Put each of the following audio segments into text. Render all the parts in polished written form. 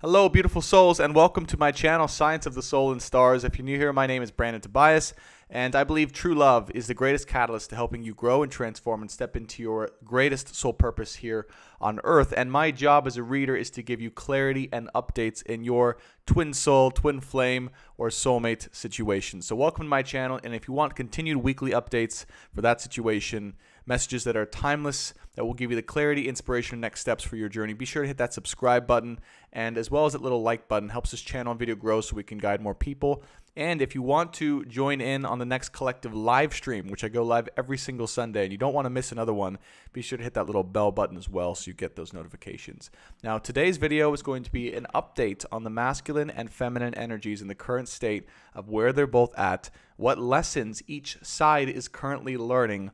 Hello, beautiful souls, and welcome to my channel, Science of the Soul and Stars. If you're new here, my name is Brandon Tobias, and I believe true love is the greatest catalyst to helping you grow and transform and step into your greatest soul purpose here on Earth. And my job as a reader is to give you clarity and updates in your twin soul, twin flame, or soulmate situation. So welcome to my channel, and if you want continued weekly updates for that situation, messages that are timeless, that will give you the clarity, inspiration, and next steps for your journey, be sure to hit that subscribe button, and as well as that little like button. Helps this channel and video grow so we can guide more people. And if you want to join in on the next collective live stream, which I go live every single Sunday, and you don't want to miss another one, be sure to hit that little bell button as well so you get those notifications. Now, today's video is going to be an update on the masculine and feminine energies in the current state of where they're both at, what lessons each side is currently learning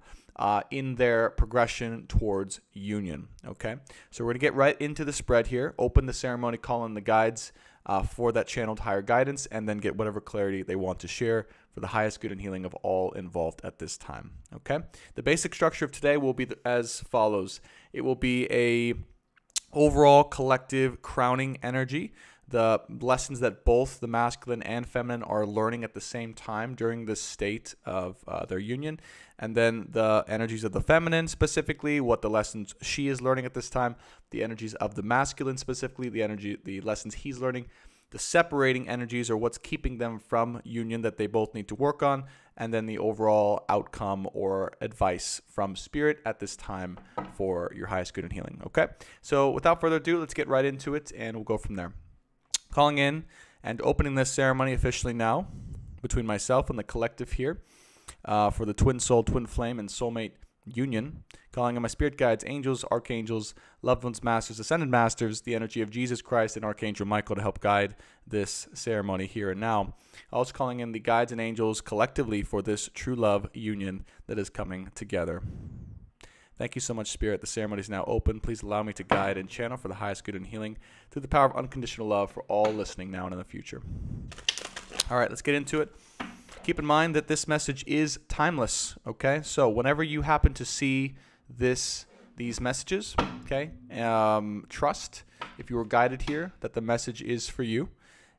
in their progression towards union. Okay, so we're going to get right into the spread here, open the ceremony, call in the guides for that channeled higher guidance, and then get whatever clarity they want to share for the highest good and healing of all involved at this time. Okay, the basic structure of today will be as follows. It will be a overall collective crowning energy, the lessons that both the masculine and feminine are learning at the same time during this state of their union, and then the energies of the feminine, specifically what the lessons she is learning at this time, the energies of the masculine, specifically the lessons he's learning, the separating energies or what's keeping them from union that they both need to work on, and then the overall outcome or advice from spirit at this time for your highest good and healing. Okay, so without further ado, let's get right into it and we'll go from there. Calling in and opening this ceremony officially now between myself and the collective here for the twin soul, twin flame, and soulmate union. Calling on my spirit guides, angels, archangels, loved ones, masters, ascended masters, the energy of Jesus Christ and Archangel Michael to help guide this ceremony here and now. Also calling in the guides and angels collectively for this true love union that is coming together. Thank you so much, Spirit. The ceremony is now open. Please allow me to guide and channel for the highest good and healing through the power of unconditional love for all listening now and in the future. All right, let's get into it. Keep in mind that this message is timeless, okay? So whenever you happen to see these messages, okay, trust, if you were guided here, that the message is for you,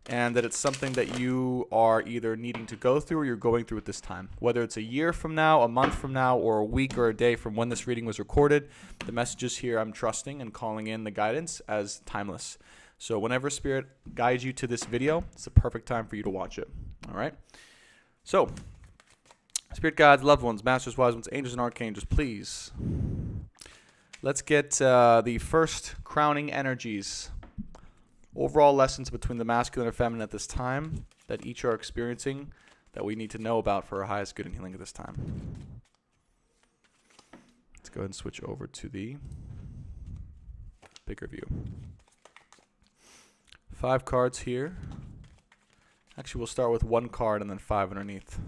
and that it's something that you are either needing to go through or you're going through at this time. Whether it's a year from now, a month from now, or a week or a day from when this reading was recorded, the messages here I'm trusting and calling in the guidance as timeless. So whenever Spirit guides you to this video, it's the perfect time for you to watch it. All right? So, Spirit guides, loved ones, masters, wise ones, angels, and archangels, please. Let's get the first crowning energies. Overall lessons between the masculine and feminine at this time that each are experiencing that we need to know about for our highest good and healing at this time. Let's go ahead and switch over to the bigger view. 5 cards here. Actually, we'll start with 1 card and then 5 underneath.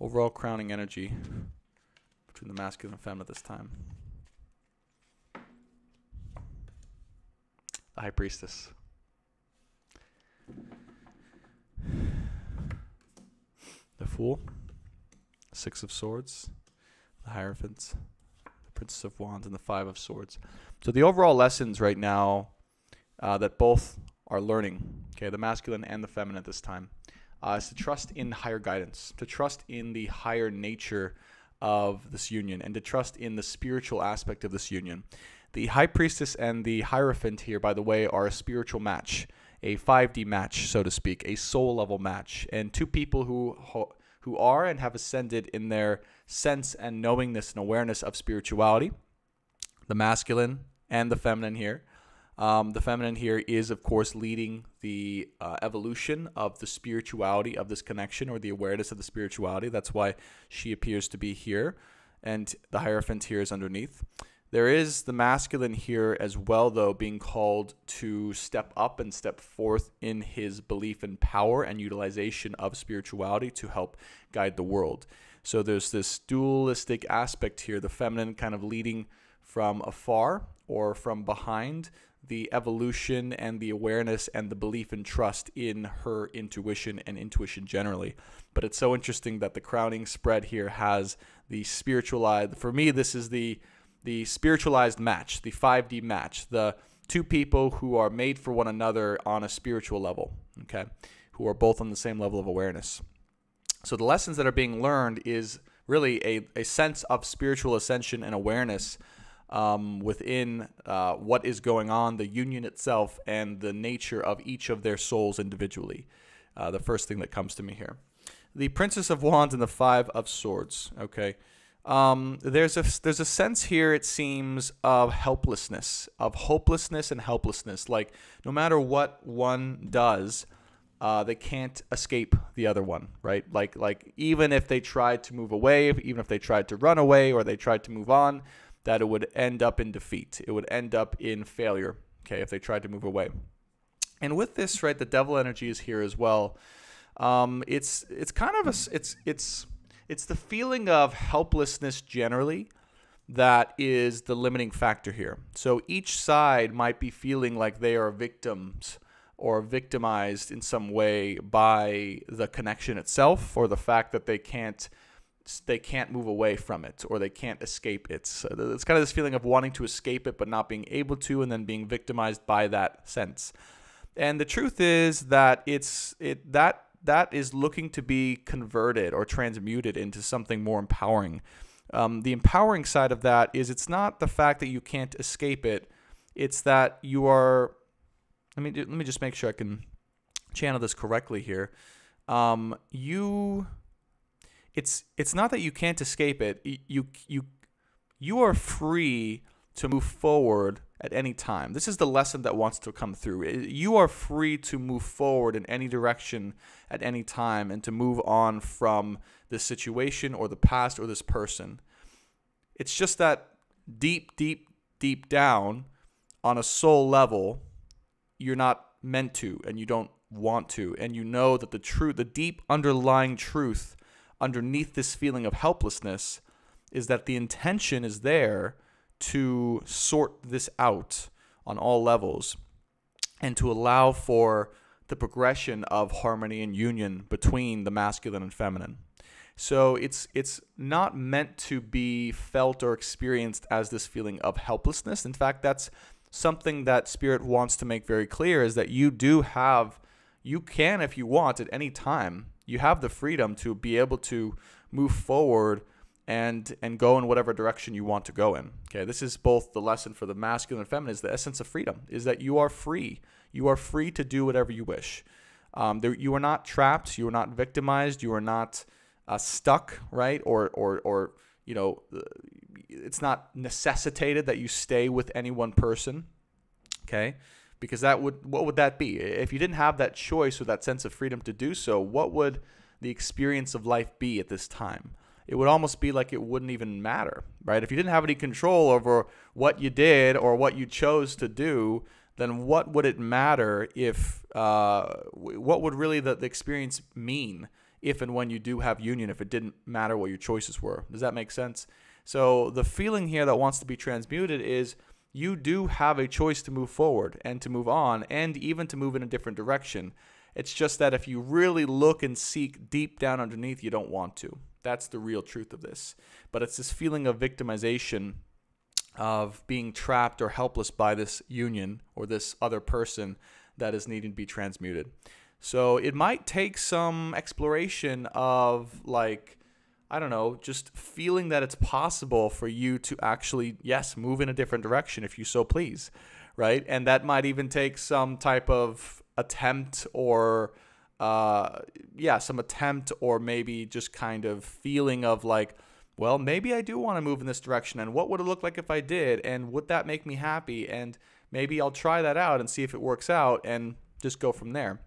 Overall crowning energy between the masculine and feminine at this time. The High Priestess. The Fool. 6 of Swords. The Hierophant. The Princess of Wands. And the 5 of Swords. So the overall lessons right now that both are learning, okay, the masculine and the feminine at this time, is to trust in higher guidance, to trust in the higher nature of this union, and to trust in the spiritual aspect of this union. The High Priestess and the Hierophant here, by the way, are a spiritual match, a 5D match, so to speak, a soul level match, and 2 people who are and have ascended in their sense and knowingness and awareness of spirituality, the masculine and the feminine here. The feminine here is, of course, leading the evolution of the spirituality of this connection, or the awareness of the spirituality. That's why she appears to be here, and the Hierophant here is underneath. There is the masculine here as well, though, being called to step up and step forth in his belief in power and utilization of spirituality to help guide the world. So there's this dualistic aspect here, the feminine kind of leading from afar or from behind the evolution and the awareness and the belief and trust in her intuition and intuition generally. But it's so interesting that the crowning spread here has the spiritualized, for me, this is the spiritualized match, the 5D match, the two people who are made for one another on a spiritual level, okay, who are both on the same level of awareness. So the lessons that are being learned is really a sense of spiritual ascension and awareness within what is going on, the union itself, and the nature of each of their souls individually. The first thing that comes to me here. The Princess of Wands and the Five of Swords, okay. There's a sense here, it seems, of helplessness, of hopelessness and helplessness. Like, no matter what one does, they can't escape the other one, right? Like even if they tried to move away, even if they tried to run away or they tried to move on, that it would end up in defeat. It would end up in failure, okay, if they tried to move away. And with this, right, the devil energy is here as well. It's kind of it's the feeling of helplessness generally that is the limiting factor here. So each side might be feeling like they are victims or victimized in some way by the connection itself, or the fact that they can't move away from it, or they can't escape it. So it's kind of this feeling of wanting to escape it but not being able to, and then being victimized by that sense. And the truth is that that is looking to be converted or transmuted into something more empowering. The empowering side of that is, it's not the fact that you can't escape it, it's that you are. Let me just make sure I can channel this correctly here. It's not that you can't escape it. You are free to move forward at any time. This is the lesson that wants to come through. You are free to move forward in any direction at any time, and to move on from this situation or the past or this person. It's just that deep, deep, deep down on a soul level, you're not meant to, and you don't want to, and you know that the deep underlying truth underneath this feeling of helplessness is that the intention is there to sort this out on all levels, and to allow for the progression of harmony and union between the masculine and feminine. So it's not meant to be felt or experienced as this feeling of helplessness. In fact, that's something that Spirit wants to make very clear, is that you can, if you want, at any time, you have the freedom to be able to move forward and go in whatever direction you want to go in. Okay, this is both the lesson for the masculine and feminine, is the essence of freedom, is that you are free. You are free to do whatever you wish. You are not trapped. You are not victimized. You are not stuck, right? Or you know, it's not necessitated that you stay with any one person. Okay, because what would that be? If you didn't have that choice or that sense of freedom to do so, what would the experience of life be at this time? It would almost be like it wouldn't even matter, right? If you didn't have any control over what you did or what you chose to do, then what would it matter if, what would really the experience mean if and when you do have union, if it didn't matter what your choices were? Does that make sense? So the feeling here that wants to be transmuted is, you do have a choice to move forward and to move on, and even to move in a different direction. It's just that if you really look and seek deep down underneath, you don't want to. That's the real truth of this. But it's this feeling of victimization, of being trapped or helpless by this union or this other person, that is needing to be transmuted. So it might take some exploration of, like, I don't know, just feeling that it's possible for you to actually, yes, move in a different direction if you so please, right? And that might even take some type of attempt, or some attempt, or maybe just kind of feeling of like, well, maybe I do want to move in this direction, and what would it look like if I did, and would that make me happy, and maybe I'll try that out and see if it works out, and just go from there.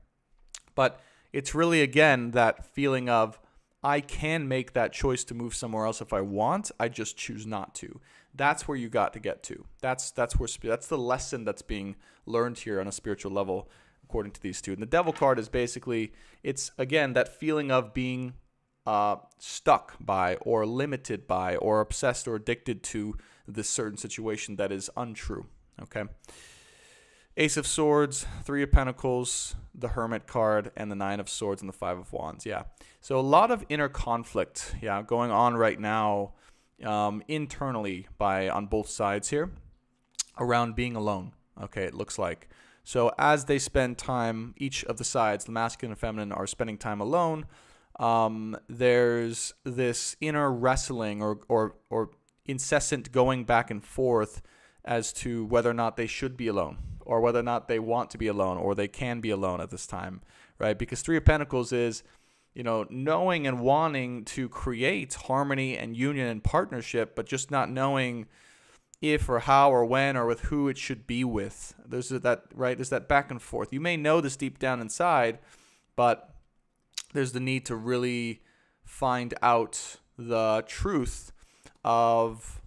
But it's really, again, that feeling of, I can make that choice to move somewhere else if I want, I just choose not to. That's where you got to get to. That's the lesson that's being learned here on a spiritual level, according to these two. And the Devil card is basically, it's, again, that feeling of being stuck by, or limited by, or obsessed or addicted to this certain situation that is untrue. Okay. Ace of Swords, Three of Pentacles, the Hermit card, and the Nine of Swords and the Five of Wands. Yeah. So a lot of inner conflict, going on right now internally on both sides here, around being alone. Okay, it looks like. So as they spend time, each of the sides, the masculine and feminine, are spending time alone. There's this inner wrestling or incessant going back and forth as to whether or not they should be alone, or whether or not they want to be alone, or they can be alone at this time, right? Because Three of Pentacles is, knowing and wanting to create harmony and union and partnership, but just not knowing if or how or when or with who it should be with. There's that, right? There's that back and forth. You may know this deep down inside, but there's the need to really find out the truth of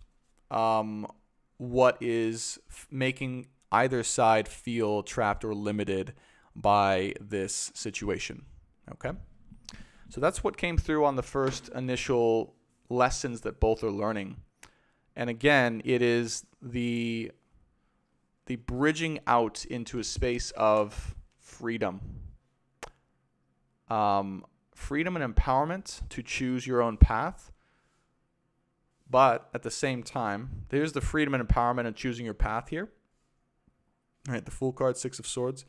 what is making either side feel trapped or limited by this situation. Okay? So that's what came through on the first initial lessons that both are learning. And again, it is the bridging out into a space of freedom. Freedom and empowerment to choose your own path. But at the same time, there's the freedom and empowerment of choosing your path here. All right, the Fool card, Six of Swords.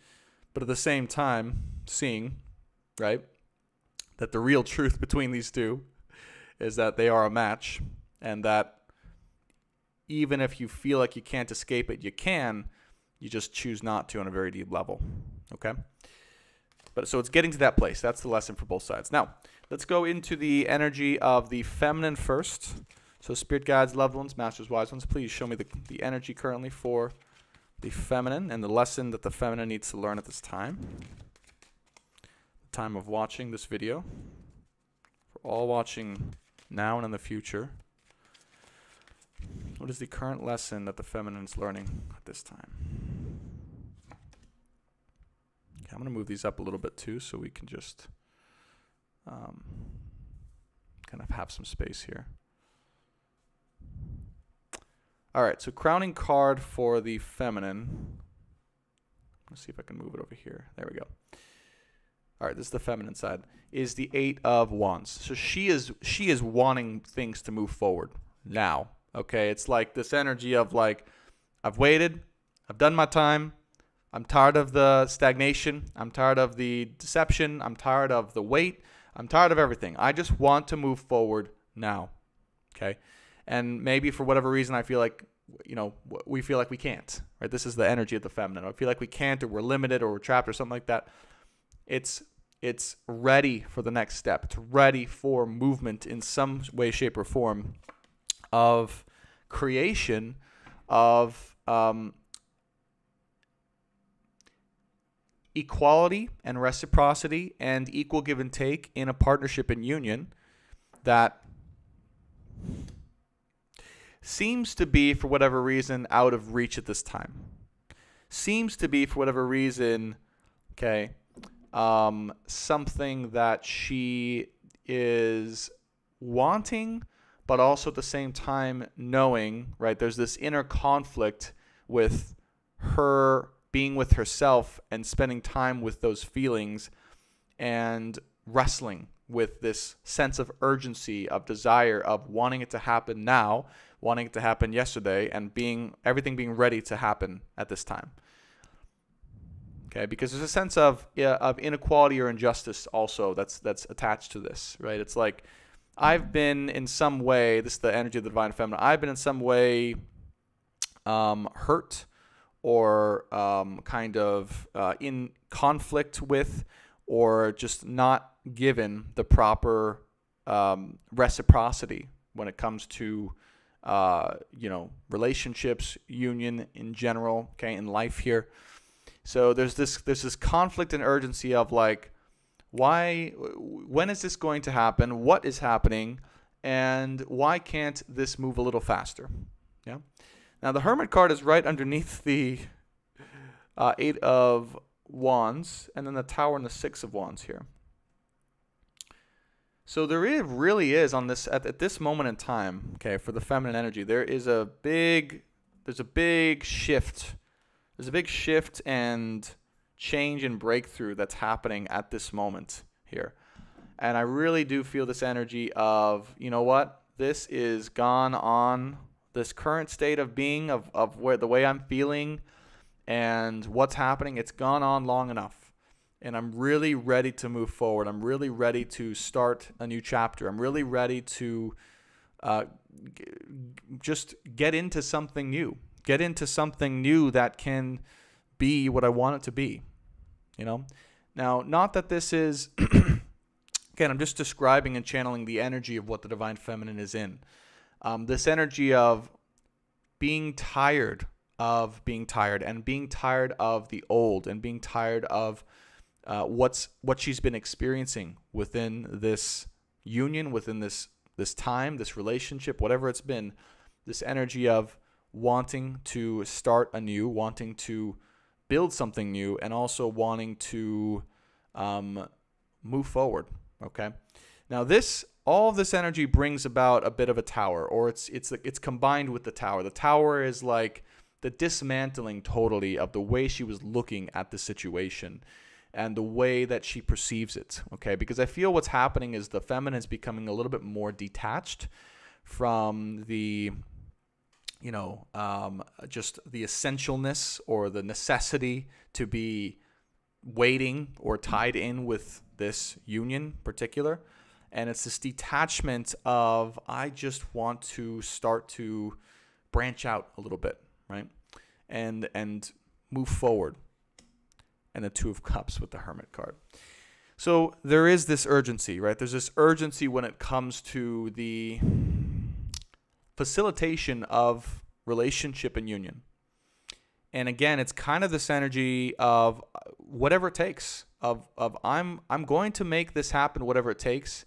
But at the same time, seeing, right, that the real truth between these two is that they are a match, and that even if you feel like you can't escape it, you can. You just choose not to on a very deep level. Okay? But so it's getting to that place. That's the lesson for both sides. Now, let's go into the energy of the feminine first. So spirit guides, loved ones, masters, wise ones, please show me the energy currently for the feminine and the lesson that the feminine needs to learn at this time. The time of watching this video. For all watching now and in the future. What is the current lesson that the feminine is learning at this time? Okay, I'm going to move these up a little bit too so we can just kind of have some space here. All right, so crowning card for the feminine. Let's see if I can move it over here. There we go. All right, this is the feminine side. Is the Eight of Wands. So she is wanting things to move forward now. Okay, it's like this energy of like, I've waited, I've done my time, I'm tired of the stagnation, I'm tired of the deception, I'm tired of the wait, I'm tired of everything. I just want to move forward now. Okay, and maybe for whatever reason I feel like, we feel like we can't, right? This is the energy of the feminine. I feel like we can't, or we're limited, or we're trapped, or something like that. It's ready for the next step. It's ready for movement in some way, shape, or form of creation of equality and reciprocity and equal give and take in a partnership and union that seems to be, for whatever reason, out of reach at this time. Seems to be, for whatever reason, okay, something that she is wanting, but also at the same time knowing, right, there's this inner conflict with her being with herself and spending time with those feelings and wrestling with this sense of urgency, of desire, of wanting it to happen now, wanting it to happen yesterday, and everything being ready to happen at this time. Okay, because there's a sense of inequality or injustice also that's attached to this, right? It's like, I've been in some way, this is the energy of the divine feminine, I've been in some way hurt or kind of in conflict with, or just not given the proper reciprocity when it comes to relationships, union in general, okay, in life here. So there's this conflict and urgency of like, when is this going to happen? What is happening? And why can't this move a little faster? Yeah. Now the Hermit card is right underneath the Eight of Wands, and then the Tower and the Six of Wands here. So there really is on this at this moment in time, okay, for the feminine energy, there's a big shift. There's a big shift and change and breakthrough that's happening at this moment here. And I really do feel this energy of, you know what? This is gone on, this current state of being, of where the way I'm feeling And what's happening? It's gone on long enough. And I'm really ready to move forward. I'm really ready to start a new chapter. I'm really ready to just get into something new. Get into something new that can be what I want it to be. You know? Now, not that this is, again, I'm just describing and channeling the energy of what the Divine Feminine is in. This energy of being tired of being tired, and being tired of the old, and being tired of what she's been experiencing within this union, within this time, this relationship, whatever it's been. This energy of wanting to start anew, wanting to build something new, and also wanting to move forward. Okay. Now all of this energy brings about a bit of a tower, or it's combined with the tower. The tower is like the dismantling totally of the way she was looking at the situation and the way that she perceives it. Okay, because I feel what's happening is the feminine is becoming a little bit more detached from the, just the essentialness or the necessity to be waiting or tied in with this union in particular. And it's this detachment of, I just want to start to branch out a little bit, right? And move forward. And the Two of Cups with the Hermit card. So there is this urgency, right? There's this urgency when it comes to the facilitation of relationship and union. And again, it's kind of this energy of whatever it takes, of I'm going to make this happen, whatever it takes.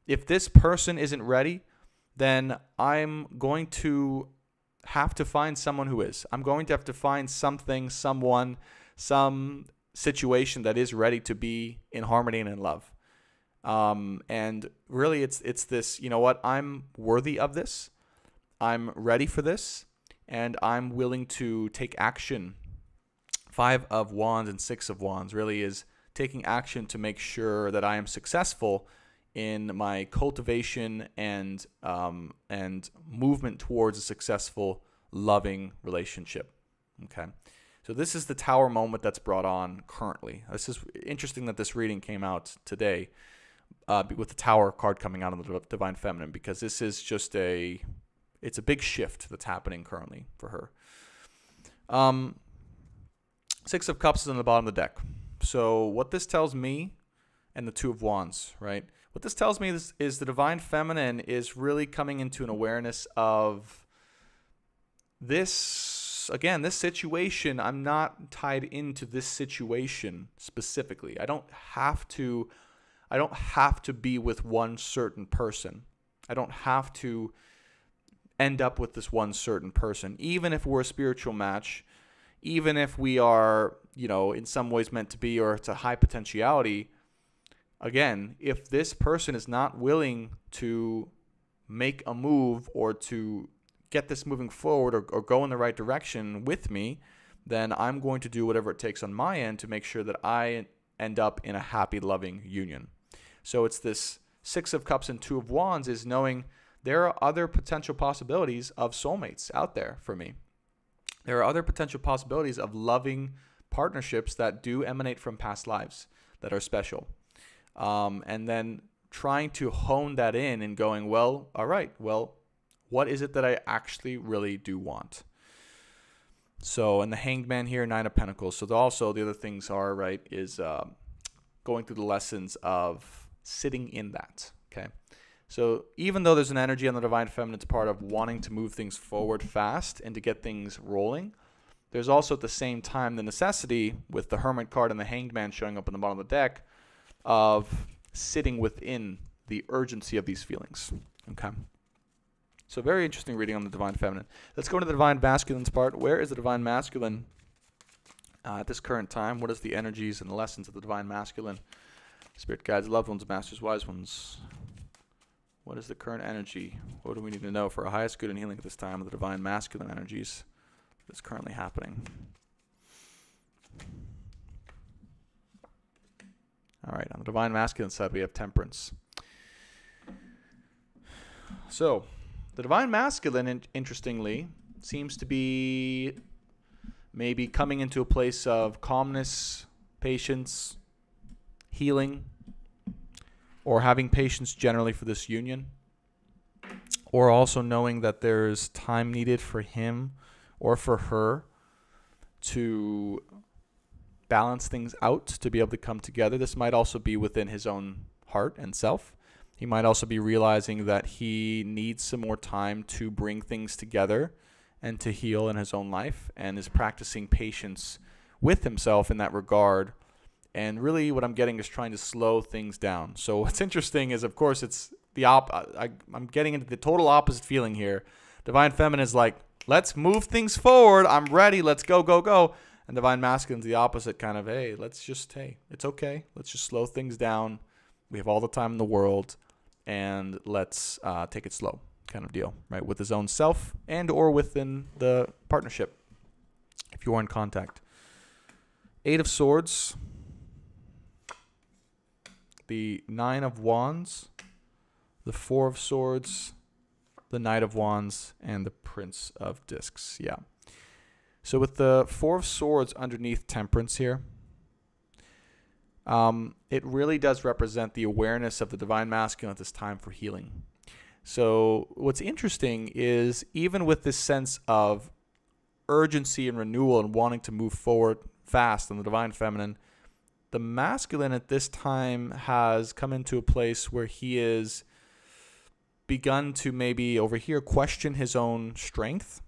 If this person isn't ready, then I'm going to have to find someone who is. I'm going to have to find something, someone, some situation that is ready to be in harmony and in love. And really it's this, you know what, I'm worthy of this. I'm ready for this. And I'm willing to take action. 5 of Wands and 6 of Wands really is taking action to make sure that I am successful in my cultivation and movement towards a successful, loving relationship. Okay, so this is the Tower moment that's brought on currently. This is interesting that this reading came out today with the Tower card coming out of the Divine Feminine, because this is just it's a big shift that's happening currently for her. 6 of Cups is on the bottom of the deck. So what this tells me, and the 2 of Wands, right? What this tells me is the Divine Feminine is really coming into an awareness of this, again, this situation. I'm not tied into this situation specifically. I don't have to be with one certain person. I don't have to end up with this one certain person, even if we're a spiritual match, even if we are, in some ways meant to be, or it's a high potentiality. Again, if this person is not willing to make a move or to get this moving forward or go in the right direction with me, then I'm going to do whatever it takes on my end to make sure that I end up in a happy, loving union. So it's this 6 of Cups and 2 of Wands is knowing there are other potential possibilities of soulmates out there for me. There are other potential possibilities of loving partnerships that do emanate from past lives that are special. And then trying to hone that in and going, well, all right, well, what is it that I actually really do want? So, and the Hanged Man here, 9 of Pentacles. So also the other things are, right, is going through the lessons of sitting in that, okay? So even though there's an energy on the Divine Feminine, it's part of wanting to move things forward fast and to get things rolling. There's also at the same time the necessity with the Hermit card and the Hanged Man showing up on the bottom of the deck of sitting within the urgency of these feelings. Okay. So very interesting reading on the Divine Feminine. Let's go to the Divine Masculine's part. Where is the Divine Masculine at this current time? What is the energies and the lessons of the Divine Masculine? Spirit guides, loved ones, masters, wise ones. What is the current energy? What do we need to know for our highest good and healing at this time of the Divine Masculine energies that's currently happening? All right, on the Divine Masculine side, we have Temperance. So, the Divine Masculine, interestingly, seems to be maybe coming into a place of calmness, patience, healing, or having patience generally for this union, or also knowing that there's time needed for him or for her to balance things out to be able to come together. This might also be within his own heart and self. He might also be realizing that he needs some more time to bring things together and to heal in his own life, and is practicing patience with himself in that regard. And really what I'm getting is trying to slow things down. So what's interesting is, of course, it's the I'm getting into the total opposite feeling here. Divine Feminine is like, let's move things forward. I'm ready. Let's go, go, go. And Divine Masculine is the opposite, kind of, hey, it's okay. Let's just slow things down. We have all the time in the world, and let's take it slow, kind of deal, right? With his own self and or within the partnership, if you are in contact. 8 of Swords, the 9 of Wands, the 4 of Swords, the Knight of Wands, and the Prince of Discs. Yeah. So with the 4 of Swords underneath Temperance here, it really does represent the awareness of the Divine Masculine at this time for healing. So what's interesting is, even with this sense of urgency and renewal and wanting to move forward fast in the Divine Feminine, the masculine at this time has come into a place where he is begun to maybe over here question his own strength,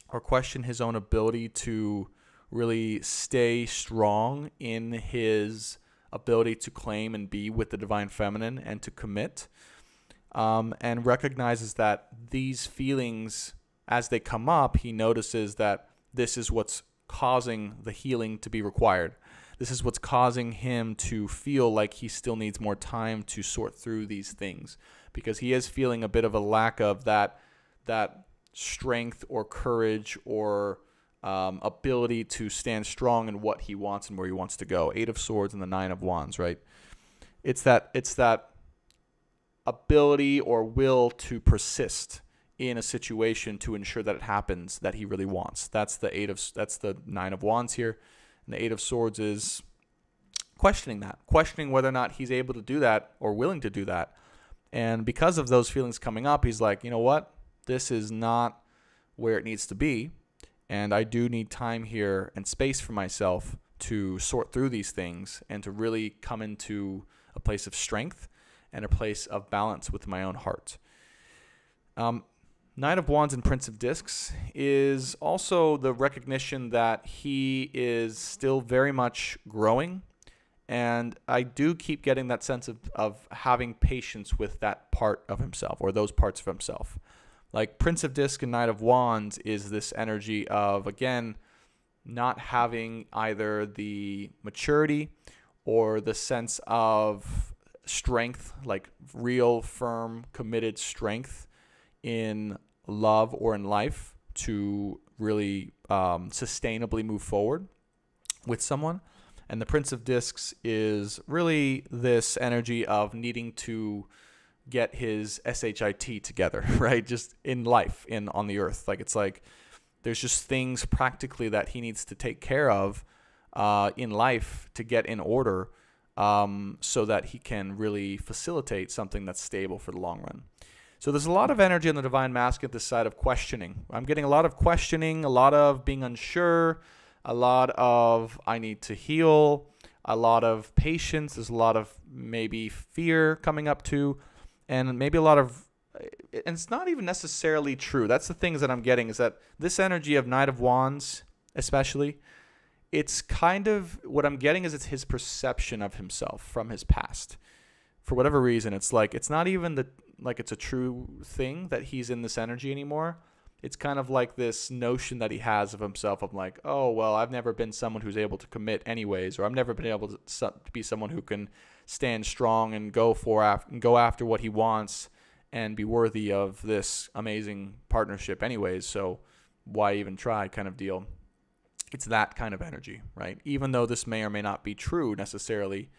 or question his own ability to really stay strong in his ability to claim and be with the Divine Feminine and to commit, and recognizes that these feelings, as they come up, he notices that this is what's causing the healing to be required. This is what's causing him to feel like he still needs more time to sort through these things, because he is feeling a bit of a lack of that strength or courage or ability to stand strong in what he wants and where he wants to go. 8 of Swords and the 9 of Wands, right? It's that ability or will to persist in a situation to ensure that it happens that he really wants. That's the 9 of Wands here. And the 8 of Swords is questioning whether or not he's able to do that or willing to do that. And because of those feelings coming up, he's like, you know what? This is not where it needs to be. And I do need time here and space for myself to sort through these things and to really come into a place of strength and a place of balance with my own heart. Knight of Wands and Prince of Discs is also the recognition that he is still very much growing. And I do keep getting that sense of having patience with that part of himself, or those parts of himself. Like Prince of Discs and Knight of Wands is this energy of, again, not having either the maturity or the sense of strength, like real, firm, committed strength in love or in life to really sustainably move forward with someone. And the Prince of Discs is really this energy of needing to get his SHIT together, right? Just in life, on the earth. Like, it's like there's just things practically that he needs to take care of in life to get in order, so that he can really facilitate something that's stable for the long run. So there's a lot of energy on the Divine Masculine at this side of questioning. I'm getting a lot of questioning, a lot of being unsure, a lot of I need to heal, a lot of patience. There's a lot of maybe fear coming up too, and maybe a lot of, and it's not even necessarily true. That's the things that I'm getting, is that this energy of Knight of Wands especially, it's kind of, what I'm getting is it's his perception of himself from his past. For whatever reason, it's like, it's not even like it's a true thing that he's in this energy anymore. It's kind of like this notion that he has of himself of like, oh, well, I've never been someone who's able to commit anyways, or I've never been able to be someone who can stand strong and go after what he wants and be worthy of this amazing partnership anyways, so why even try, kind of deal. It's that kind of energy, right? Even though this may or may not be true necessarily,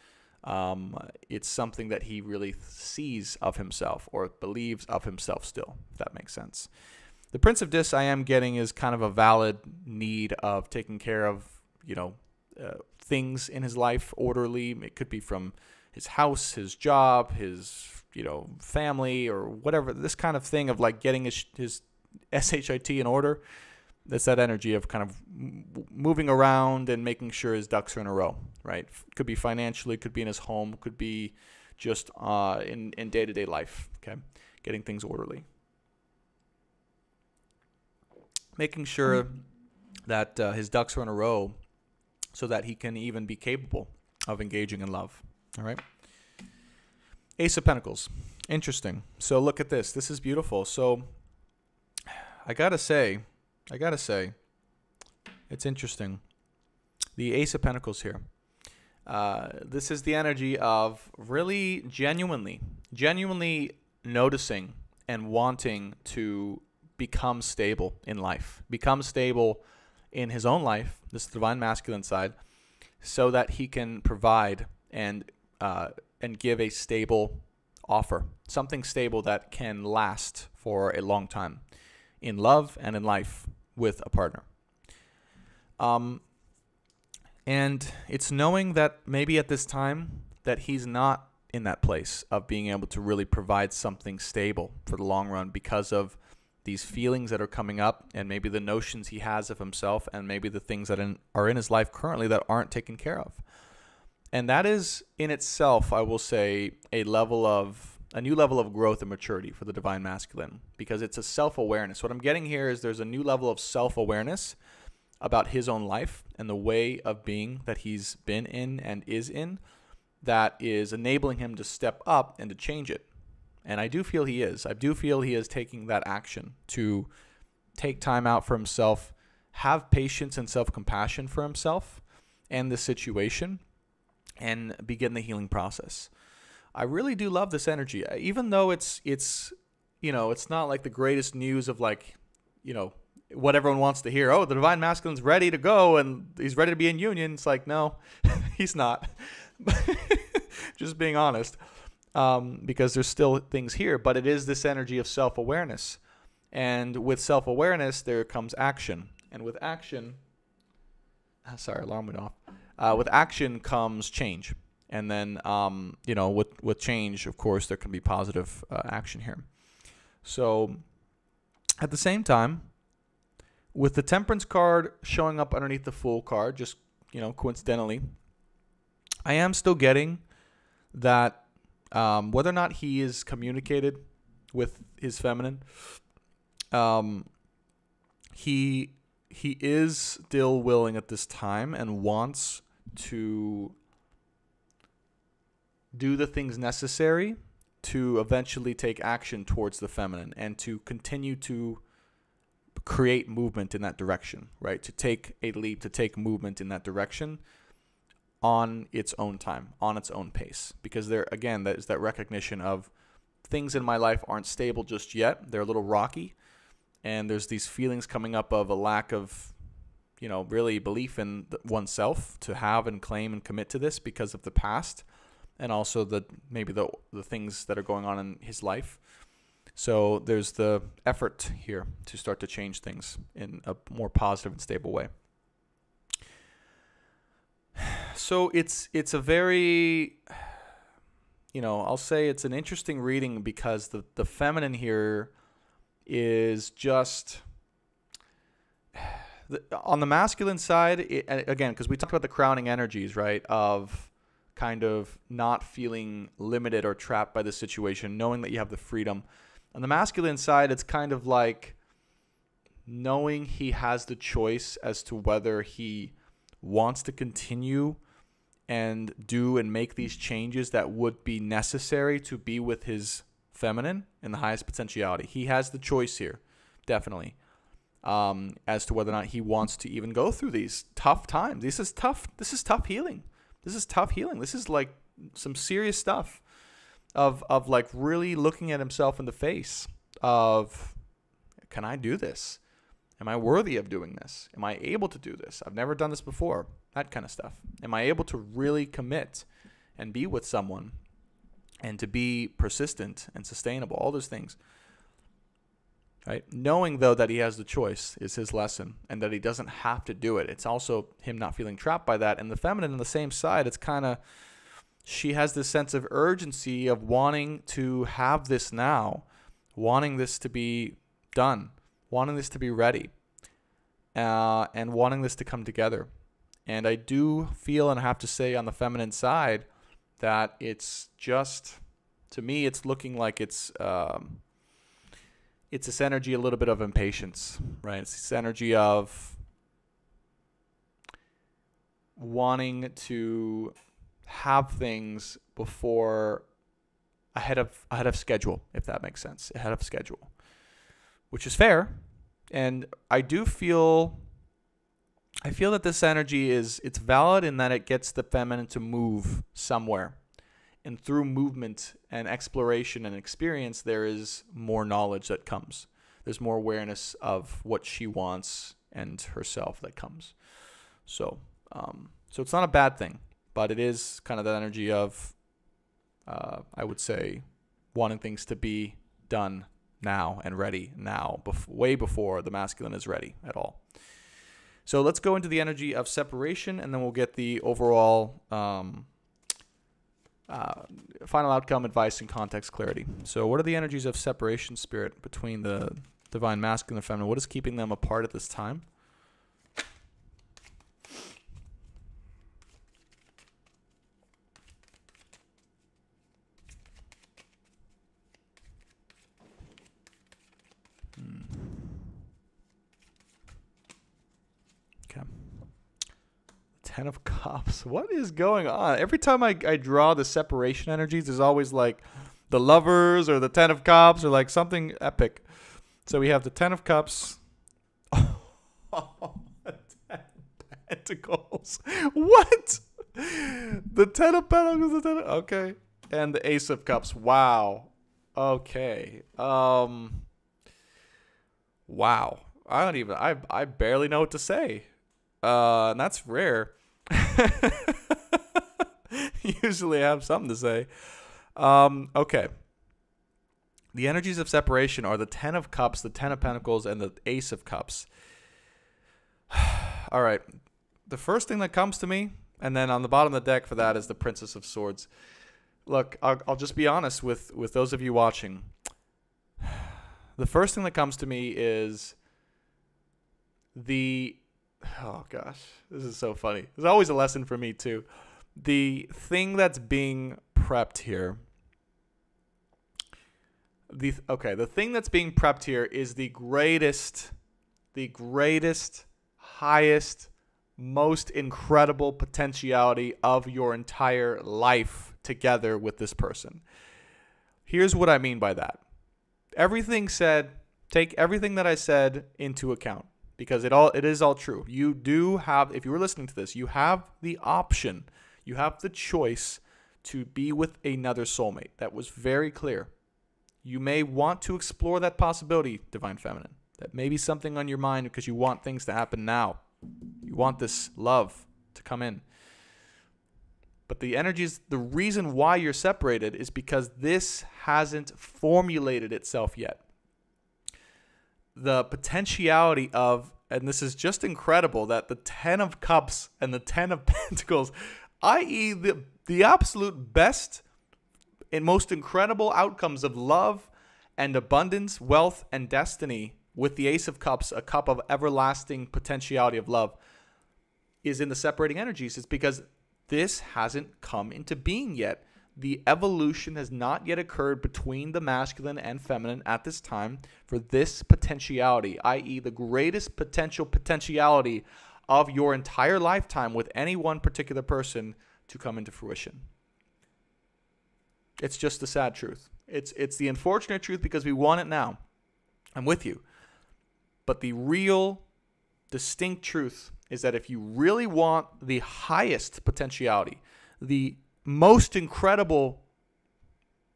it's something that he really sees of himself or believes of himself still, if that makes sense. The Prince of Discs I am getting is kind of a valid need of taking care of, things in his life orderly. It could be from his house, his job, his, family, or whatever. This kind of thing of like getting his SHIT in order. That's that energy of kind of moving around and making sure his ducks are in a row, right? Could be financially, could be in his home, could be just in day-to-day life, okay? Getting things orderly. Making sure that his ducks are in a row so that he can even be capable of engaging in love, all right? Ace of Pentacles. Interesting. So look at this. This is beautiful. So I gotta say, it's interesting. The Ace of Pentacles here. This is the energy of really genuinely noticing and wanting to become stable in life, become stable in his own life, this divine masculine side, so that he can provide and give a stable offer, something stable that can last for a long time in love and in life with a partner. And it's knowing that maybe at this time that he's not in that place of being able to really provide something stable for the long run because of these feelings that are coming up and maybe the notions he has of himself and maybe the things that are in his life currently that aren't taken care of. And that is in itself, I will say, a new level of growth and maturity for the divine masculine, because it's a self-awareness. What I'm getting here is there's a new level of self-awareness about his own life and the way of being that he's been in and is in that is enabling him to step up and to change it. And I do feel he is. I do feel he is taking that action to take time out for himself, have patience and self-compassion for himself and the situation, and begin the healing process. I really do love this energy, even though it's not like the greatest news of like, what everyone wants to hear. Oh, the divine masculine's ready to go and he's ready to be in union. It's like, no, he's not. Just being honest, because there's still things here, but it is this energy of self-awareness. And with self-awareness, there comes action. And with action, sorry, alarm went off. With action comes change. And then, with change, of course, there can be positive action here. So at the same time, with the Temperance card showing up underneath the Fool card, just, coincidentally, I am still getting that whether or not he is communicated with his feminine, he is still willing at this time and wants to do the things necessary to eventually take action towards the feminine and to continue to create movement in that direction, right? To take a leap, to take movement in that direction on its own time, on its own pace. Because there, again, that is that recognition of things in my life aren't stable just yet. They're a little rocky. And there's these feelings coming up of a lack of, really belief in oneself to have and claim and commit to this because of the past. And also maybe the things that are going on in his life. So there's the effort here to start to change things in a more positive and stable way. So it's a very, I'll say it's an interesting reading because the feminine here is just, on the masculine side, again, because we talked about the crowning energies, right, of kind of not feeling limited or trapped by the situation, knowing that you have the freedom. On the masculine side, it's kind of like knowing he has the choice as to whether he wants to continue and do and make these changes that would be necessary to be with his feminine in the highest potentiality. He has the choice here, definitely, as to whether or not he wants to even go through these tough times. This is tough. This is tough healing. This is tough healing. This is like some serious stuff of like really looking at himself in the face of, can I do this? Am I worthy of doing this? Am I able to do this? I've never done this before. That kind of stuff. Am I able to really commit and be with someone and to be persistent and sustainable? All those things. right? Knowing, though, that he has the choice is his lesson, and that he doesn't have to do it. It's also him not feeling trapped by that. And the feminine on the same side, it's kind of, she has this sense of urgency of wanting to have this now, wanting this to be done, wanting this to be ready, and wanting this to come together. And I do feel, and I have to say on the feminine side, that it's just, to me, it's looking like it's this energy, a little bit of impatience, right? It's this energy of wanting to have things before, ahead of schedule, if that makes sense, ahead of schedule, which is fair. And I feel that this energy it's valid in that it gets the feminine to move somewhere. And through movement and exploration and experience, there is more knowledge that comes. There's more awareness of what she wants and herself that comes. So it's not a bad thing, but it is kind of the energy of, I would say, wanting things to be done now and ready now, way before the masculine is ready at all. So let's go into the energy of separation, and then we'll get the overall final outcome, advice, and context clarity. So what are the energies of separation, spirit, between the divine masculine and feminine? What is keeping them apart at this time? Okay. Ten of Cups. What is going on? Every time I draw the separation energies, there's always like the Lovers or the Ten of Cups or like something epic. So we have the Ten of Cups. Oh, 10 Pentacles. What? The Ten of Pentacles. Okay. And the Ace of Cups. Wow. Okay. Wow. I barely know what to say. And that's rare. Usually I have something to say. Okay. The energies of separation are the Ten of Cups, the Ten of Pentacles, and the Ace of Cups. All right. The first thing that comes to me, and then on the bottom of the deck for that is the Princess of Swords. Look, I'll just be honest with those of you watching. The first thing that comes to me is oh gosh, this is so funny. There's always a lesson for me too. The thing that's being prepped here. The thing that's being prepped here is the greatest, highest, most incredible potentiality of your entire life together with this person. Here's what I mean by that. Everything said, take everything that I said into account, because it is all true. You do have, if you were listening to this, you have the option, you have the choice to be with another soulmate. That was very clear. You may want to explore that possibility, Divine Feminine. That may be something on your mind because you want things to happen now. You want this love to come in. But the energies, the reason why you're separated is because this hasn't formulated itself yet. The potentiality of, and this is just incredible, that the Ten of Cups and the Ten of Pentacles, i.e. the absolute best and most incredible outcomes of love and abundance, wealth, and destiny, with the Ace of Cups, a cup of everlasting potentiality of love, is in the separating energies. It's because this hasn't come into being yet. The evolution has not yet occurred between the masculine and feminine at this time for this potentiality, i.e. the greatest potentiality of your entire lifetime with any one particular person to come into fruition. It's just the sad truth. It's the unfortunate truth because we want it now. I'm with you. But the real distinct truth is that if you really want the highest potentiality, the most incredible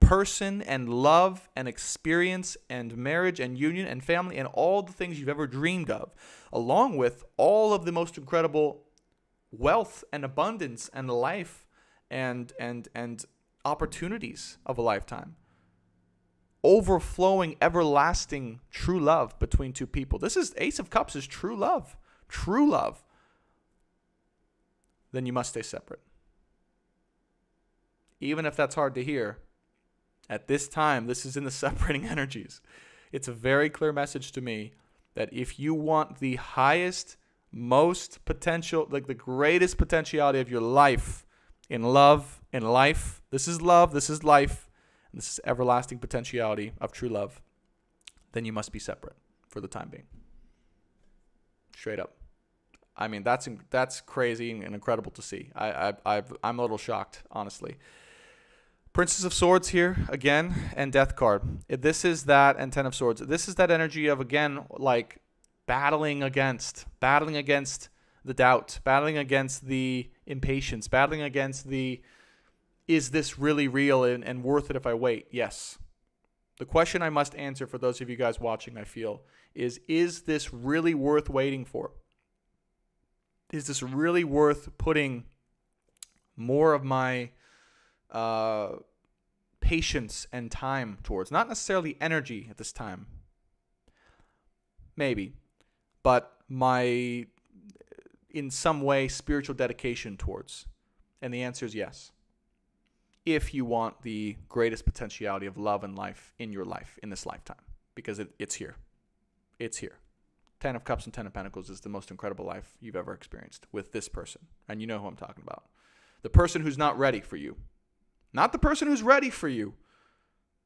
person and love and experience and marriage and union and family and all the things you've ever dreamed of, along with all of the most incredible wealth and abundance and life and opportunities of a lifetime, overflowing, everlasting, true love between two people. This is Ace of Cups is true love. True love. Then you must stay separate. Even if that's hard to hear, at this time, this is in the separating energies. It's a very clear message to me that if you want the highest, most potential, like the greatest potentiality of your life in love, in life, this is love, this is life, and this is everlasting potentiality of true love, then you must be separate for the time being. Straight up. I mean, that's crazy and incredible to see. I'm a little shocked, honestly. Princess of Swords here again, and Death card. This is that, and Ten of Swords. This is that energy of, again, like battling against the doubt, battling against the impatience, battling against the, is this really real and worth it if I wait? Yes. The question I must answer for those of you guys watching, I feel, is this really worth waiting for? Is this really worth putting more of my patience and time towards? Not necessarily energy at this time. Maybe. But my, in some way, spiritual dedication towards. And the answer is yes. If you want the greatest potentiality of love and life in your life, in this lifetime. Because it's here. It's here. Ten of Cups and Ten of Pentacles is the most incredible life you've ever experienced with this person. And you know who I'm talking about. The person who's not ready for you. Not the person who's ready for you.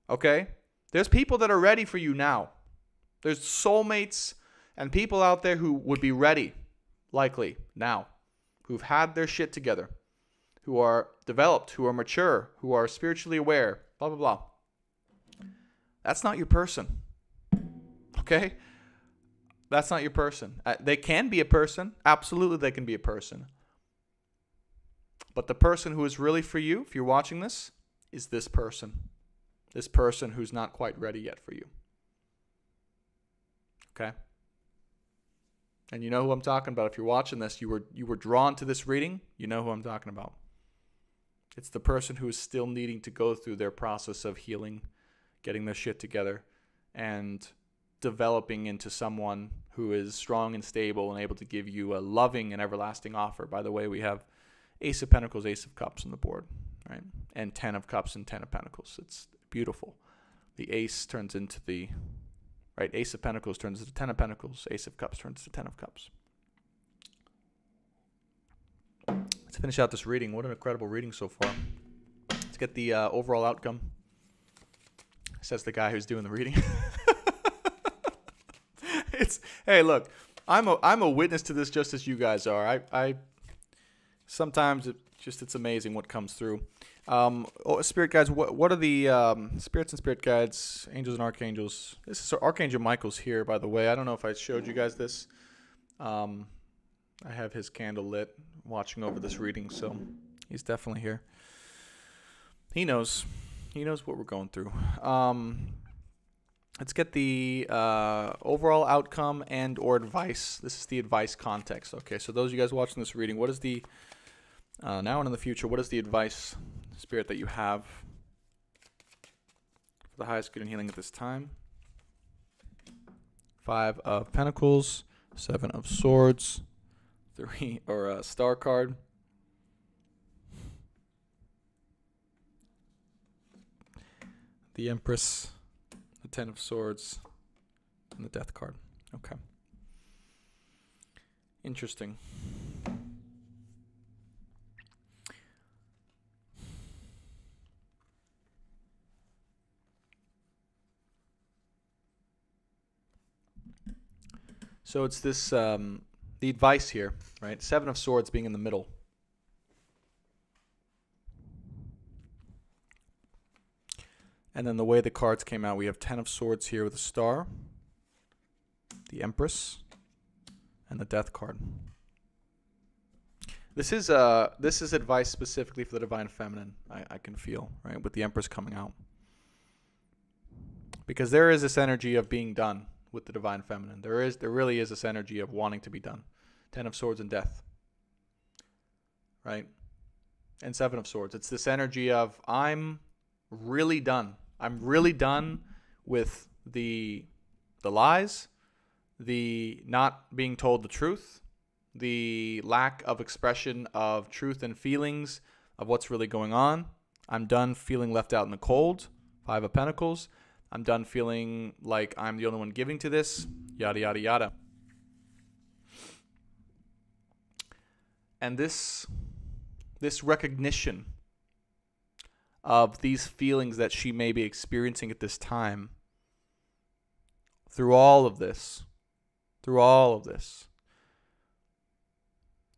Okay? There's people that are ready for you now. There's soulmates and people out there who would be ready, likely, now. Who've had their shit together. Who are developed, who are mature, who are spiritually aware, blah, blah, blah. That's not your person. Okay? That's not your person. They can be a person. Absolutely, they can be a person. But the person who is really for you, if you're watching this, is this person. This person who's not quite ready yet for you. Okay? And you know who I'm talking about. If you're watching this, you were drawn to this reading, you know who I'm talking about. It's the person who is still needing to go through their process of healing, getting their shit together, and developing into someone who is strong and stable and able to give you a loving and everlasting offer. By the way, we have Ace of Pentacles, Ace of Cups on the board, right? And Ten of Cups and Ten of Pentacles. It's beautiful. The Ace turns into the, right? Ace of Pentacles turns into Ten of Pentacles. Ace of Cups turns to Ten of Cups. Let's finish out this reading. What an incredible reading so far. Let's get the overall outcome. Says the guy who's doing the reading. Hey, look, I'm a witness to this just as you guys are. I sometimes it's amazing what comes through. Spirit guides, what are the spirits and spirit guides, angels and archangels? This is Archangel Michael's here, by the way. I don't know if I showed you guys this. I have his candle lit, watching over this reading, so he's definitely here. He knows what we're going through. Let's get the overall outcome and or advice. This is the advice context. Okay, so those of you guys watching this reading, what is the, now and in the future, what is the advice, spirit, that you have for the highest good and healing at this time? Five of Pentacles, Seven of Swords, Star card. The Empress, the Ten of Swords, and the Death card. Okay. Interesting. So it's this, the advice here, right? Seven of Swords being in the middle. And then the way the cards came out, we have Ten of Swords here with a star, the Empress, and the Death card. This is advice specifically for the Divine Feminine, I can feel, right, with the Empress coming out. Because there is this energy of being done with the Divine Feminine. There really is this energy of wanting to be done. Ten of Swords and Death, right? And Seven of Swords. It's this energy of I'm really done. I'm really done with the lies, the not being told the truth, the lack of expression of truth and feelings of what's really going on. I'm done feeling left out in the cold. 5 of Pentacles. I'm done feeling like I'm the only one giving to this. Yada, yada, yada. And this recognition of these feelings that she may be experiencing at this time, through all of this,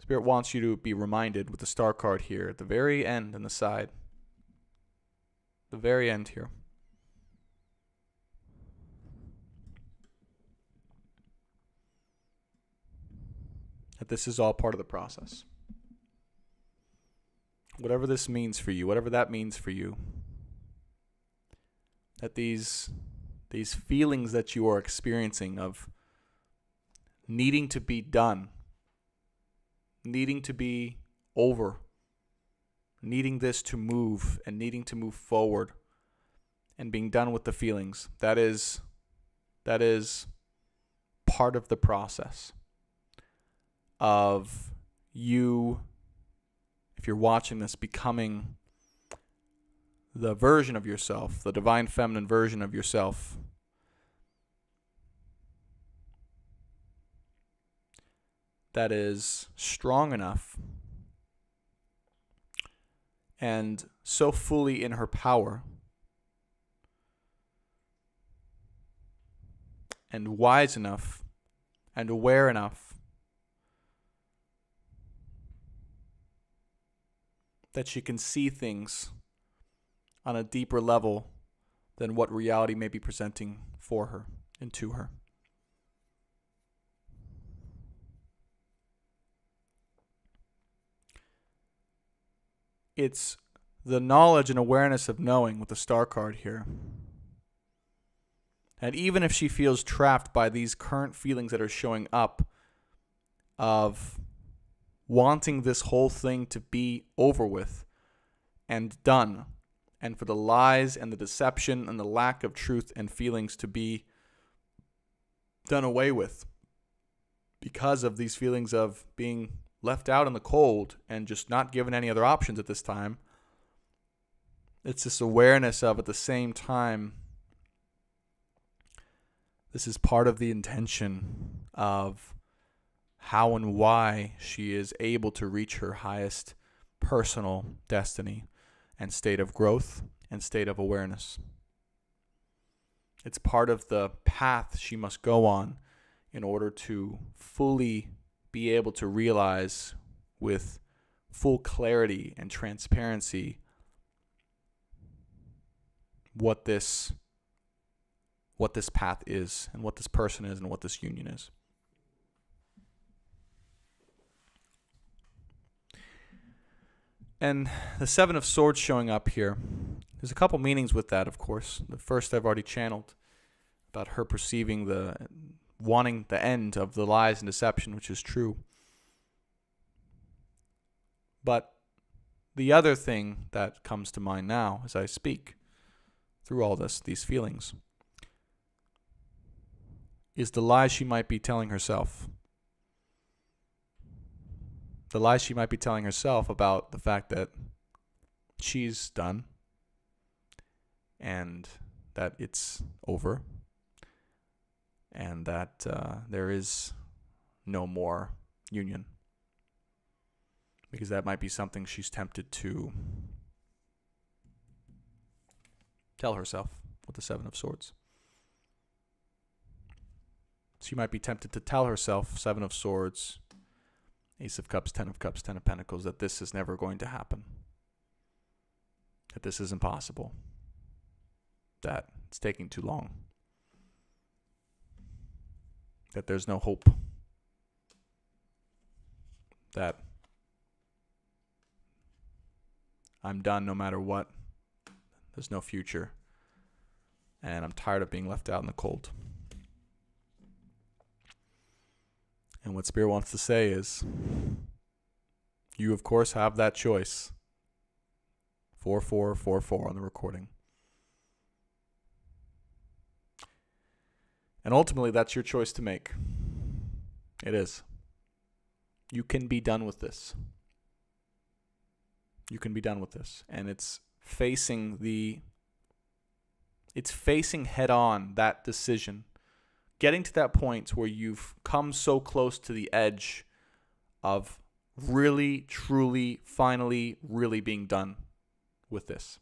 Spirit wants you to be reminded with the Star card here at the very end on the side. The very end here. That this is all part of the process. Whatever this means for you, whatever that means for you, that these feelings that you are experiencing of needing to be done, needing to be over, needing this to move and needing to move forward and being done with the feelings, that is part of the process of you, if you're watching this, becoming the version of yourself, the divine feminine version of yourself that is strong enough and so fully in her power and wise enough and aware enough that she can see things on a deeper level than what reality may be presenting for her and to her. It's the knowledge and awareness of knowing with the Star card here. And even if she feels trapped by these current feelings that are showing up of wanting this whole thing to be over with and done, and for the lies and the deception and the lack of truth and feelings to be done away with because of these feelings of being left out in the cold and just not given any other options at this time. It's this awareness of, at the same time, this is part of the intention of how and why she is able to reach her highest personal destiny and state of growth and state of awareness. It's part of the path she must go on in order to fully be able to realize with full clarity and transparency what this path is and what this person is and what this union is. And the 7 of Swords showing up here, there's a couple meanings with that, of course. The first I've already channeled about her perceiving wanting the end of the lies and deception, which is true. But the other thing that comes to mind now as I speak through all these feelings, is the lies she might be telling herself. The lies she might be telling herself about the fact that she's done and that it's over and that there is no more union. Because that might be something she's tempted to tell herself with the 7 of Swords. She might be tempted to tell herself, 7 of Swords, Ace of Cups, 10 of Cups, 10 of Pentacles, that this is never going to happen. That this is impossible. That it's taking too long. That there's no hope. That I'm done no matter what. There's no future. And I'm tired of being left out in the cold. And what Spirit wants to say is, you, of course, have that choice. 4444 on the recording. And ultimately, that's your choice to make. It is. You can be done with this. You can be done with this. And it's facing head on that decision. Getting to that point where you've come so close to the edge of really, truly, finally, really being done with this.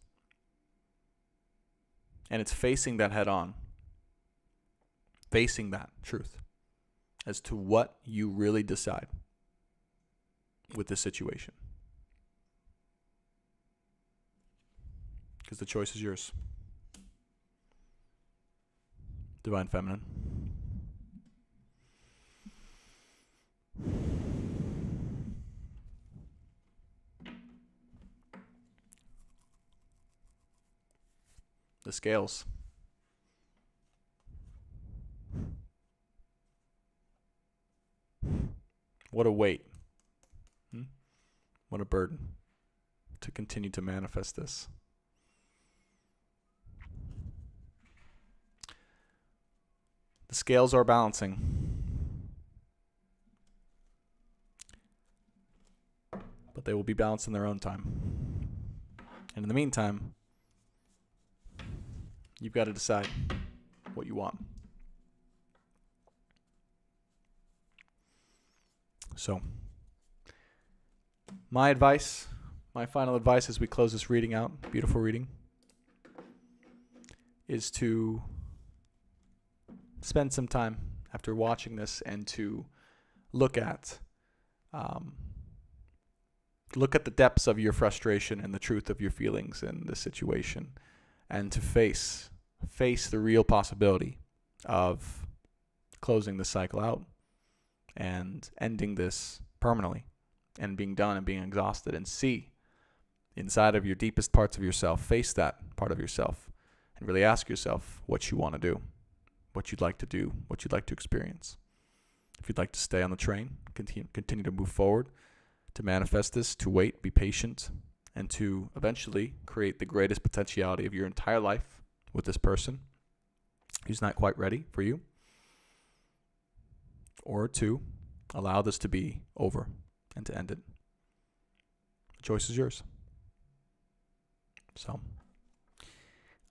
And it's facing that head on. Facing that truth as to what you really decide with this situation. Because the choice is yours. Divine Feminine. The scales. What a weight. What a burden to continue to manifest this. The scales are balancing. But they will be balanced in their own time. And in the meantime, you've got to decide what you want. So, my advice, my final advice as we close this reading out, beautiful reading, is to spend some time after watching this and to look at the depths of your frustration and the truth of your feelings in this situation, and to face the real possibility of closing the cycle out and ending this permanently and being done and being exhausted, and see inside of your deepest parts of yourself, face that part of yourself, and really ask yourself what you want to do, what you'd like to do, what you'd like to experience. If you'd like to stay on the train, continue to move forward, to manifest this, to wait, be patient, and to eventually create the greatest potentiality of your entire life with this person who's not quite ready for you, or to allow this to be over and to end it. The choice is yours. So,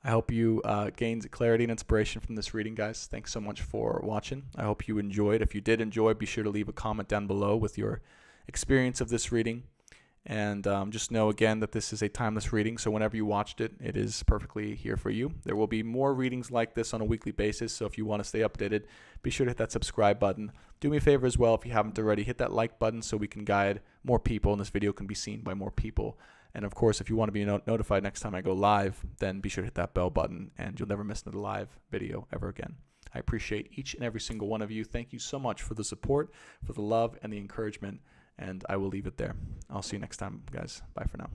I hope you gained clarity and inspiration from this reading, guys. Thanks so much for watching. I hope you enjoyed. If you did enjoy, be sure to leave a comment down below with your experience of this reading. And just know again that this is a timeless reading, so whenever you watched it, it is perfectly here for you. There will be more readings like this on a weekly basis, so if you want to stay updated, be sure to hit that subscribe button. Do me a favor as well, if you haven't already, hit that like button so we can guide more people and this video can be seen by more people. And of course, if you want to be notified next time I go live, then be sure to hit that bell button and you'll never miss another live video ever again. I appreciate each and every single one of you. Thank you so much for the support, for the love, and the encouragement. And I will leave it there. I'll see you next time, guys. Bye for now.